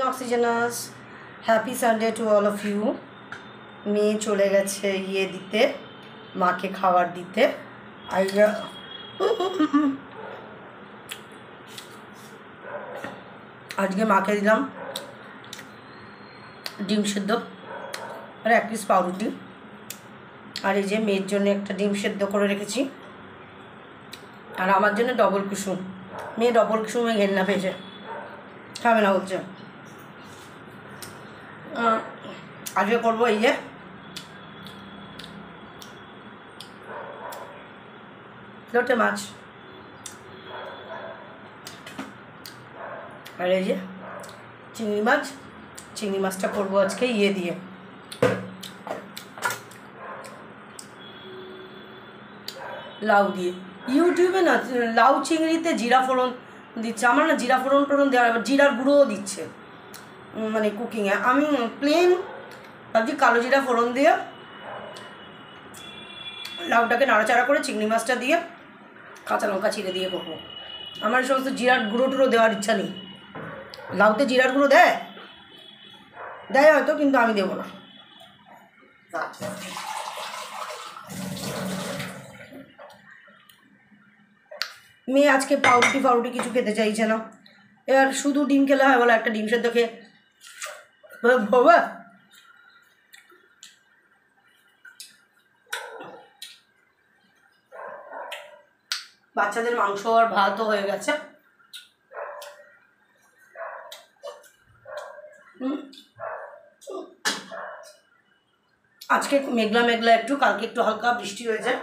অক্সিজেনাস happy Sunday to all of you. মেয়ে চলে গেছে দিতে, মাকে খাবার দিতে। আজকে মাকে দিলাম ডিম সেদ্ধ আর 1 পিস পাউরুটি, আর এই যে মেয়ের জন্য একটা ডিম সেদ্ধ করে রেখেছি, আর আমার জন্য ডবল কুসুম। মেয়ে ডবল কুসুমে ঘেন্না পেয়েছে, খাবে না বলছে। আজকে করবো এই যে লোটে মাছ, আর এই যে চিংড়ি মাছ। চিংড়ি মাছটা করবো আজকে দিয়ে লাউ দিয়ে। ইউটিউবে না লাউ চিংড়িতে জিরা ফোড়ন দিচ্ছে, আমার না জিরা ফোড়ন দেওয়া, জিরার গুঁড়োও দিচ্ছে মানে কুকিংয়ে। আমি প্লেন ভাবছি কালো জিরা ফোড়ন দিয়ে লাউটাকে নাড়াচাড়া করে চিংড়ি মাছটা দিয়ে কাঁচা লঙ্কা ছিঁড়ে দিয়ে করবো। আমার সমস্ত জিরার গুঁড়ো টুড়ো দেওয়ার ইচ্ছা নেই। লাউতে জিরার গুঁড়ো দেয় হয়তো, কিন্তু আমি দেবো না। মেয়ে আজকে পাউরুটি কিছু খেতে চাইছে না, এবার শুধু ডিম খেলে হয় বলে একটা ডিম সেদ্ধ খেয়ে বাবা। বাচ্চাদের মাংস আর ভাতও হয়ে গেছে। আজকে মেঘলা মেঘলা একটু, কালকে একটু হালকা বৃষ্টি হয়েছে।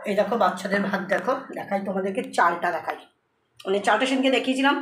এই দেখো বাচ্চাদের ভাত, দেখাই তোমাদেরকে, চালটা দেখাই। মানে চালটা সেদিনকে দেখিয়েছিলাম,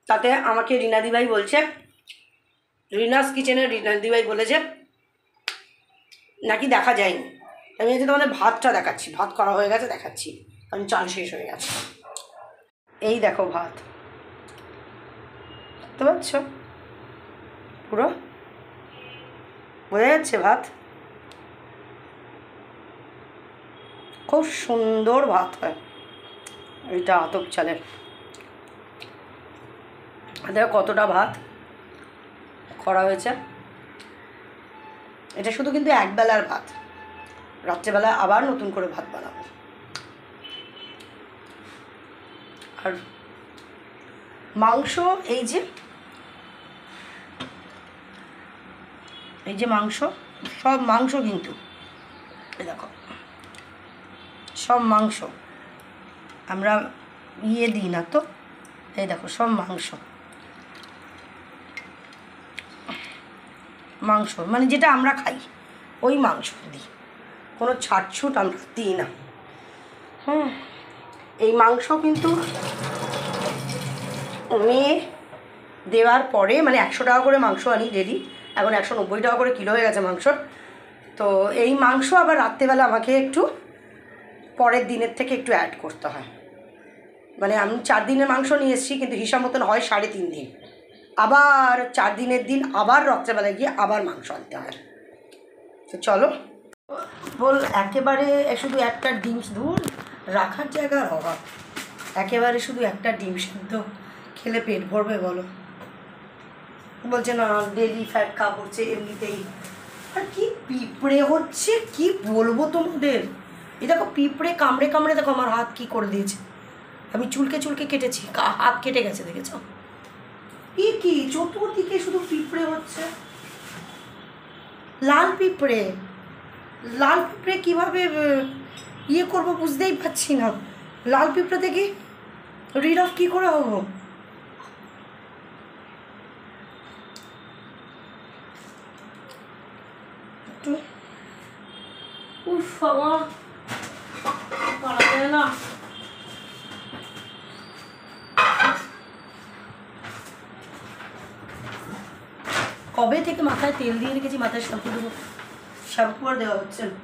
তাতে আমাকে রিনাদি ভাই বলছে, রিনাস কিচেনের রিনাদি ভাই বলেছে নাকি দেখা যায়নি। আমি হচ্ছে তোমাদের ভাতটা দেখাচ্ছি, ভাত করা হয়ে গেছে দেখাচ্ছি, কারণ চাল শেষ হয়ে গেছে। এই দেখো ভাত, বুঝতে পারছো? পুরো বোঝা যাচ্ছে ভাত, খুব সুন্দর ভাত হয়। এইটা আতপ চালের, দেখো কতটা ভাত করা হয়েছে। এটা শুধু কিন্তু একবেলার ভাত, রাত্রেবেলা আবার নতুন করে ভাত বানাবো। আর মাংস, এই যে মাংস, সব মাংস কিন্তু এই দেখো সব মাংস, আমরা দিই না তো। এই দেখো সব মাংস মানে যেটা আমরা খাই ওই মাংস দিই, কোনো ছাটছুট আমরা দিই না। এই মাংস কিন্তু মেয়ে দেওয়ার পরে, মানে 100 টাকা করে মাংস আনি ডেলি, এখন 190 টাকা করে কিলো হয়ে গেছে মাংস। তো এই মাংস আবার রাত্রেবেলা আমাকে একটু পরের দিনের থেকে একটু অ্যাড করতে হয়। মানে আমি 4 দিনের মাংস নিয়ে এসেছি, কিন্তু হিসাব মতন হয় 3.5 দিন, আবার 4 দিনের দিন আবার রাত্রেবেলায় গিয়ে আবার মাংস আনতে হয়। তো চলো বল, একেবারে শুধু একটা ডিম, দূর রাখার জায়গার অভাব, একেবারে শুধু একটা ডিম সেদ্ধ খেলে পেট ভরবে বলো? বলছে না ডেলি ফ্যাট খা করছে এমনিতেই। আর কি পিঁপড়ে হচ্ছে, কি বলবো তোমাদের। এই দেখো পিঁপড়ে কামড়ে দেখো আমার হাত কি করে দিয়েছে। আমি চুলকে কেটেছি, হাত কেটে গেছে, দেখেছ? কি চতুর্দিকে শুধু পিঁপড়ে হচ্ছে। লাল পিঁপড়ে কীভাবে করবো বুঝতেই পারছি না। লাল পিঁপড়ে থেকে রিড অফ কী করে হবো? না কবে থেকে মাথায় তেল দিয়ে রেখেছি, মাথায় শ্যাম্পু দেবো, শ্যাম্পু আর দেওয়া হচ্ছে না।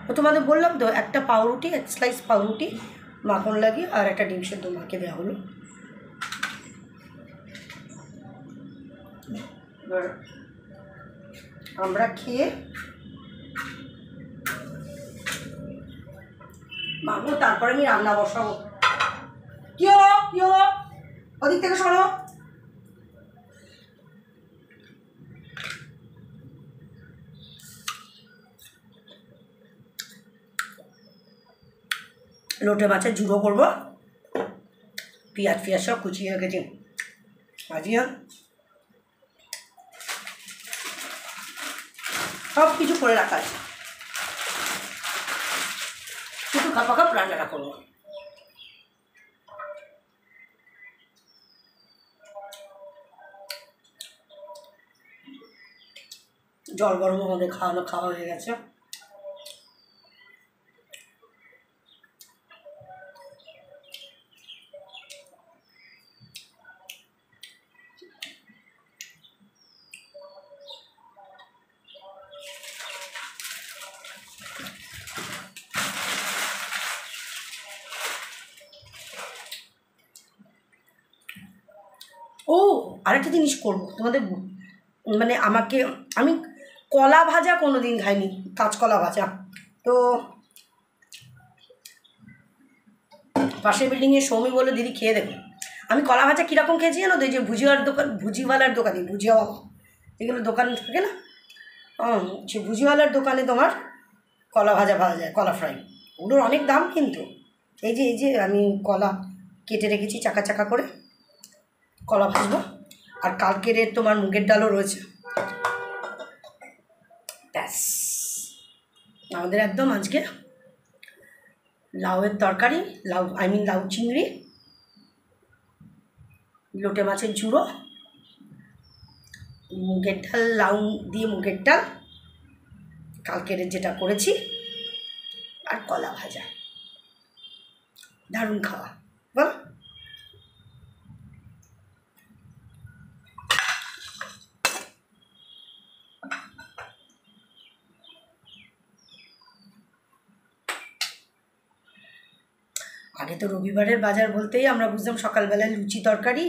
তো তোমাদের বললাম তো, একটা পাউরুটি, এক স্লাইস পাউরুটি মাখন লাগিয়ে আর একটা ডিম সেদ্ধ মাকে দেওয়া হলো। এবার আমরা খেয়ে মাখবো, তারপরে আমি রান্না বসাবো। কি হলো কি হলো, ওদিক থেকে সরো। লোটে মাছের ঝুড়ো করবো, পেঁয়াজ ফিয়াজ সব কুচিয়ে রেখেছি, ভাজিয়া সব কিছু করে রাখা আছে, শুধু কাপ কাপ রান্নাটা করবো। জল গরম আমাদের খাওয়া হয়ে গেছে। ও আরেকটা জিনিস করবো তোমাদের, মানে আমি কলা ভাজা কোনো দিন খাইনি, কাঁচকলা ভাজা। তো পাশের বিল্ডিংয়ে সৌমি বলে দিদি খেয়ে দেখো, আমি কলা ভাজা কীরকম খেয়েছি জানো তো, এই যে ভুজিওয়ালার দোকানে, ভুজিয়াওয়ালা এগুলো দোকান থাকে না, সে ভুজিওয়ালার দোকানে তোমার কলা ভাজা পাওয়া যায়, কলা ফ্রাই, ওগুলোর অনেক দাম কিন্তু। এই যে আমি কলা কেটে রেখেছি চাকা চাকা করে, কলা ভাজবো। আর কালকের তোমার মুগের ডালও রয়েছে, ব্যাস আমাদের একদম আজকে লাউয়ের তরকারি, লাউ চিংড়ি, লোটে মাছের ঝুড়ো, মুগের ডাল, লাউ দিয়ে মুগের ডাল কালকের যেটা করেছি, আর কলা ভাজা, দারুণ খাওয়া বল। আগে তো রবিবারের বাজার বলতেই আমরা বুঝতাম সকালবেলায় লুচি তরকারি,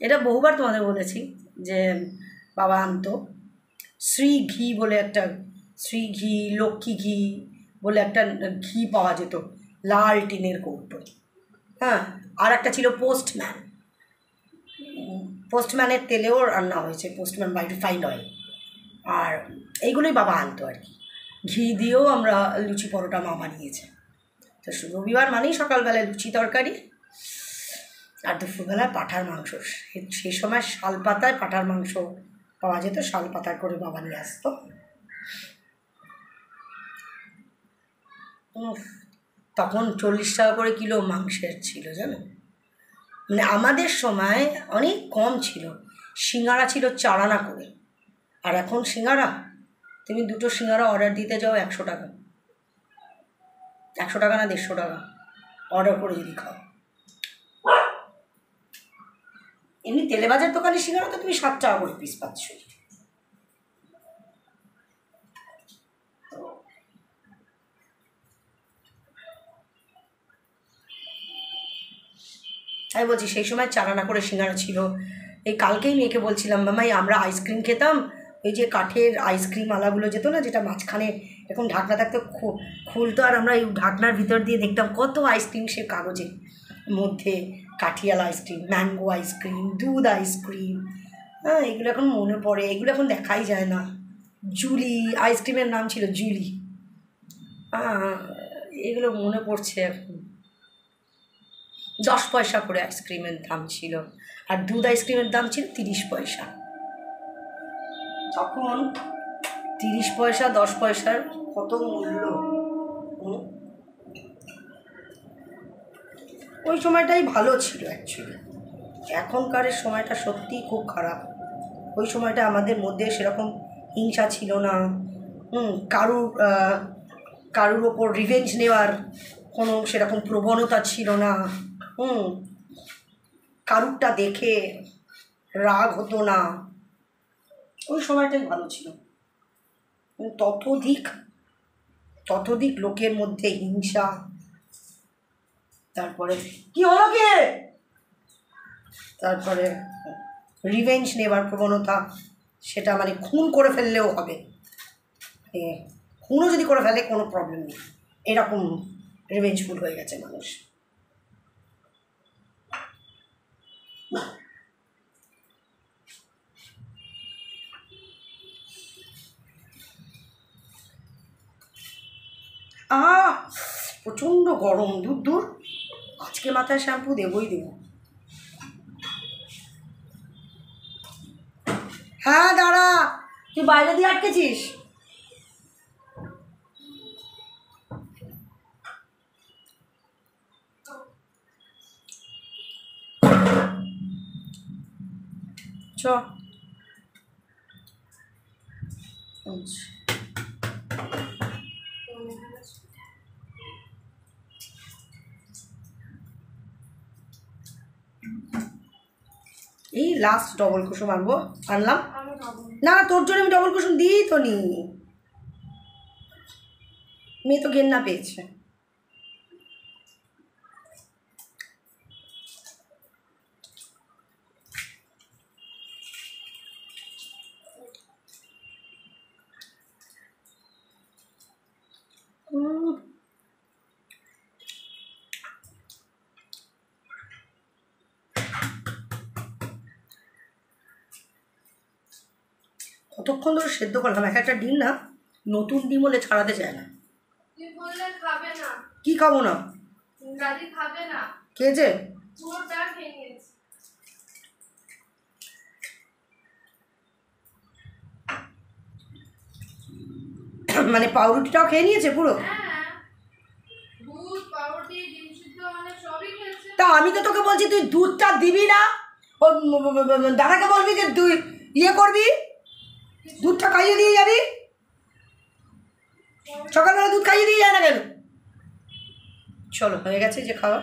এটা বহুবার তোমাদের বলেছি যে বাবা আনতো শ্রী ঘি বলে একটা, শ্রী ঘি, লক্ষ্মী ঘি বলে একটা ঘি পাওয়া যেত, লাল টিনের কৌটো। হ্যাঁ, আর একটা ছিল পোস্টম্যানের তেলেও রান্না হয়েছে, পোস্টম্যান বাই রিফাইন্ড অয়েল, আর এইগুলোই বাবা আনতো আর কি। ঘি দিয়েও আমরা লুচি পরোটা মা বানিয়েছে। তো রবিবার মানেই সকালবেলায় লুচি তরকারি, আর দুপুরবেলায় পাঁঠার মাংস। সেই সময় শাল পাতায় পাঁঠার মাংস পাওয়া যেত, শাল পাতার করে বাবা নিয়ে আসতো। তখন 40 টাকা করে কিলো মাংসের ছিল জানো, মানে আমাদের সময় অনেক কম ছিল। সিঙ্গারা ছিল 4 আনা করে, আর এখন সিঙ্গারা তুমি 2টো সিঙ্গারা অর্ডার দিতে যাও 100 টাকা, 100 টাকা না 150 টাকা অর্ডার করে যদি খাও। এমনি তেলেবাজার দোকানে সিঙ্গারা তো তুমি 7 টাকা করে পিস পাচ্ছ। আমি বলছি সেই সময় 4 আনা করে সিঙ্গারা ছিল। এই কালকেই মেয়েকে বলছিলাম, মামাই আমরা আইসক্রিম খেতাম, ওই যে কাঠের আইসক্রিম আলাগুলো যেত না, যেটা মাঝখানে এখন ঢাকনা থাকতো, খুলতো, আর আমরা এই ঢাকনার ভিতর দিয়ে দেখতাম কত আইসক্রিম সে কাগজের মধ্যে, কাঠিয়াল আইসক্রিম, ম্যাঙ্গো আইসক্রিম, দুধ আইসক্রিম। হ্যাঁ, এগুলো এখন মনে পড়ে, এগুলো এখন দেখাই যায় না। জুলি আইসক্রিমের নাম ছিল জুলি, এগুলো মনে পড়ছে এখন। 10 পয়সা করে আইসক্রিমের দাম ছিল, আর দুধ আইসক্রিমের দাম ছিল 30 পয়সা। তখন 30 পয়সা 10 পয়সার কত মূল্য। ওই সময়টাই ভালো ছিল অ্যাকচুয়ালি, এখনকার সময়টা সত্যিই খুব খারাপ। ওই সময়টা আমাদের মধ্যে সেরকম হিংসা ছিল না, কারুর ওপর রিভেঞ্জ নেওয়ার কোনো সেরকম প্রবণতা ছিল না, কারুরটা দেখে রাগ হতো না। ওই সময়টাই ভালো ছিল। ততোধিক ততোধিক লোকের মধ্যে হিংসা, তারপরে কি হলো কি, তারপরে রিভেঞ্জ নেবার প্রবণতা, সেটা মানে খুন করে ফেললেও হবে, খুনও যদি করে ফেলে কোনো প্রবলেম নেই, এরকম রিভেঞ্জফুল হয়ে গেছে মানুষ। প্রচণ্ড গরম, দূর দূর, আজকে মাথায় শ্যাম্পু দেবই দেবো। হ্যাঁ দাঁড়া, তুই বাইরে দিয়ে আটকেছিস? চ এই লাস্ট ডবল কুসুম আনলাম না, তোর জন্য আমি ডবল কুসুম দিই তো নি, মেয়ে তো ঘেন্না পেয়েছে। কতক্ষণ ধরে সেদ্ধ করলাম, এক একটা ডিম না নতুন ডিম হলে ছাড়াতে চায় না। কি খাবো না? খেয়েছে? মানে পাউরুটিটাও খেয়ে নিয়েছে পুরো? তা আমি তো তোকে বলছি তুই দুধটা দিবি না, ও দাদাকে বলবি যে তুই ইয়ে করবি, দুধটা খাইয়ে দিয়ে যাবি। সকালবেলা দুধ খাইয়ে দিয়ে যায় না কেন? চলো হয়ে গেছে যে খাওয়া।